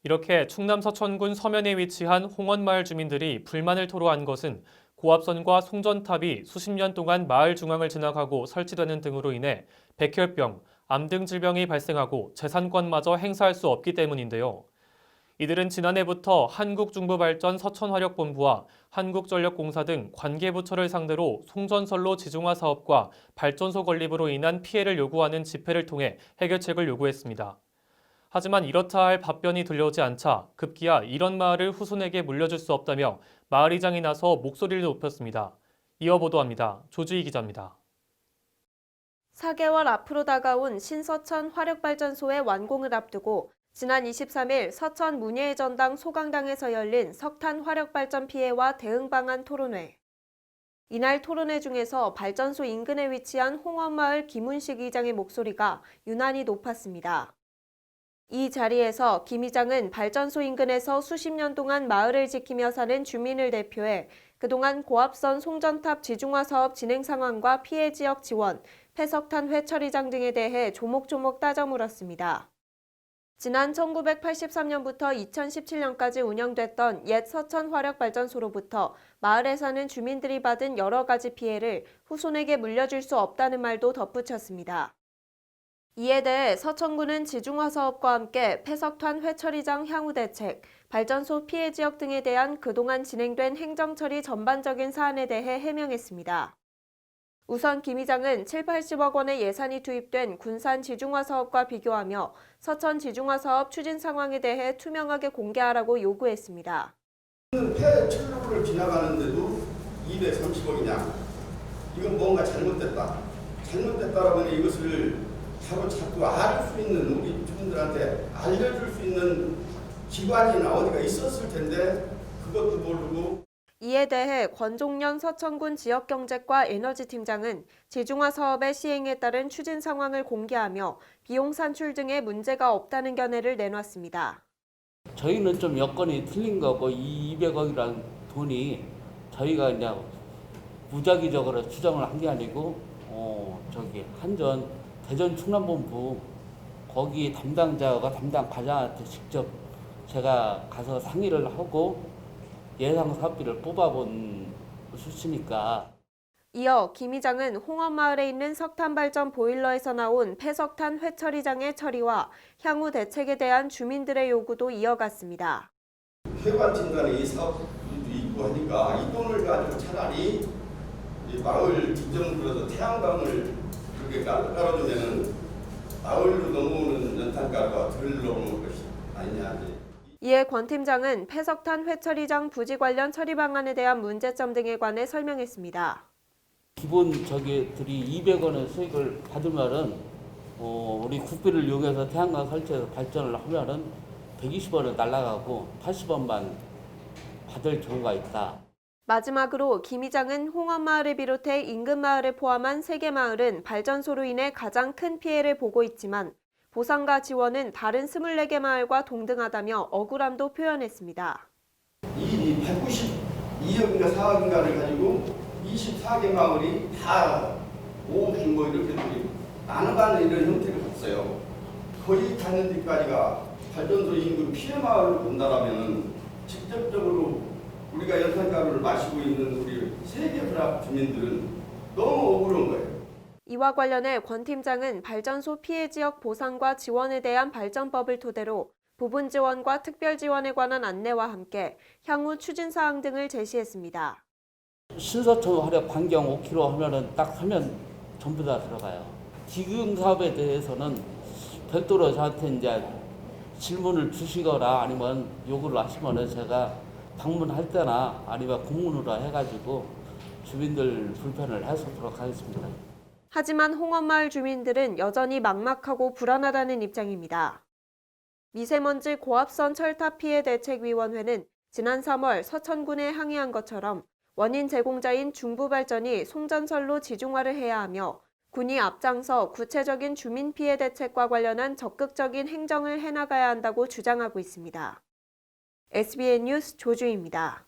이렇게 충남 서천군 서면에 위치한 홍원마을 주민들이 불만을 토로한 것은 고압선과 송전탑이 수십 년 동안 마을 중앙을 지나가고 설치되는 등으로 인해 백혈병, 암 등 질병이 발생하고 재산권마저 행사할 수 없기 때문인데요. 이들은 지난해부터 한국중부발전 서천화력본부와 한국전력공사 등 관계부처를 상대로 송전선로 지중화 사업과 발전소 건립으로 인한 피해를 요구하는 집회를 통해 해결책을 요구했습니다. 하지만 이렇다 할 답변이 들려오지 않자 급기야 이런 마을을 후손에게 물려줄 수 없다며 마을이장이 나서 목소리를 높였습니다. 이어 보도합니다. 조주희 기자입니다. 4개월 앞으로 다가온 신서천 화력발전소의 완공을 앞두고 지난 23일 서천 문예의 전당 소강당에서 열린 석탄 화력발전 피해와 대응 방안 토론회. 이날 토론회 중에서 발전소 인근에 위치한 홍원마을 김운식 이장의 목소리가 유난히 높았습니다. 이 자리에서 김 이장은 발전소 인근에서 수십 년 동안 마을을 지키며 사는 주민을 대표해 그동안 고압선 송전탑 지중화 사업 진행 상황과 피해 지역 지원, 폐석탄 회처리장 등에 대해 조목조목 따져 물었습니다. 지난 1983년부터 2017년까지 운영됐던 옛 서천 화력발전소로부터 마을에 사는 주민들이 받은 여러 가지 피해를 후손에게 물려줄 수 없다는 말도 덧붙였습니다. 이에 대해 서천군은 지중화 사업과 함께 폐석탄 회처리장 향후 대책, 발전소 피해 지역 등에 대한 그동안 진행된 행정처리 전반적인 사안에 대해 해명했습니다. 우선 김 이장은 7, 80억 원의 예산이 투입된 군산 지중화 사업과 비교하며 서천 지중화 사업 추진 상황에 대해 투명하게 공개하라고 요구했습니다. 폐철로를 지나가는데도 230억이냐? 이건 뭔가 잘못됐다. 잘못됐다라고 하면 이것을 자꾸 알 수 있는 우리 주민들한테 알려줄 수 있는 기관이나 어디가 있었을 텐데 그것도 모르고. 이에 대해 권종련 서천군 지역경제과 에너지팀장은 지중화 사업의 시행에 따른 추진 상황을 공개하며 비용 산출 등의 문제가 없다는 견해를 내놨습니다. 저희는 좀 여건이 틀린 거고 이 200억이라는 돈이 저희가 이제 무작위적으로 추정을 한 게 아니고 한전 대전 충남본부 거기 담당 과장한테 직접 제가 가서 상의를 하고 예상 사업비를 뽑아본 수치니까. 이어 김 이장은 홍원마을에 있는 석탄발전 보일러에서 나온 폐석탄 회처리장의 처리와 향후 대책에 대한 주민들의 요구도 이어갔습니다. 폐관 진단에 이 사업도 있고 하니까 이 돈을 가지고 차라리 이 마을 기점 들어서 태양광을 그렇게 깔아주면은 마을로 넘어오는 연탄가루가 덜 넘어올 것이 아니냐. 이에 권 팀장은 폐석탄 회처리장 부지 관련 처리 방안에 대한 문제점 등에 관해 설명했습니다. 기본 저기들이 200원의 수익을 받으면은 우리 국비를 이용해서 태양광 설치해서 발전을 하면은 120원은 날아가고 80원만 받을 경우가 있다. 마지막으로 김 이장은 홍원마을을 비롯해 인근 마을을 포함한 3개 마을은 발전소로 인해 가장 큰 피해를 보고 있지만 보상과 지원은 다른 24개 마을과 동등하다며 억울함도 표현했습니다. 이 192억인가 4억인가를 가지고 24개 마을이 다 5억 뭐 이렇게 나눠가는 이런 형태를 갖어요. 거기 가는 데까지가 발전소 인근 피해 마을로 본다라면 직접적으로 우리가 연탄가루를 마시고 있는 우리 세계 불합 주민들은 너무 억울한 거예요. 이와 관련해 권 팀장은 발전소 피해 지역 보상과 지원에 대한 발전법을 토대로 부분 지원과 특별 지원에 관한 안내와 함께 향후 추진 사항 등을 제시했습니다. 신서천 화력 반경 5km 하면 전부 다 들어가요. 기금 사업에 대해서는 별도로 저한테 이제 질문을 주시거나 아니면 요구를 하시면은 제가 방문할 때나 아니면 공문으로 해가지고 주민들 불편을 해소하도록 하겠습니다. 하지만 홍원마을 주민들은 여전히 막막하고 불안하다는 입장입니다. 미세먼지 고압선 철탑 피해 대책위원회는 지난 3월 서천군에 항의한 것처럼 원인 제공자인 중부발전이 송전선로 지중화를 해야 하며 군이 앞장서 구체적인 주민 피해 대책과 관련한 적극적인 행정을 해나가야 한다고 주장하고 있습니다. SBN 뉴스 조주희입니다.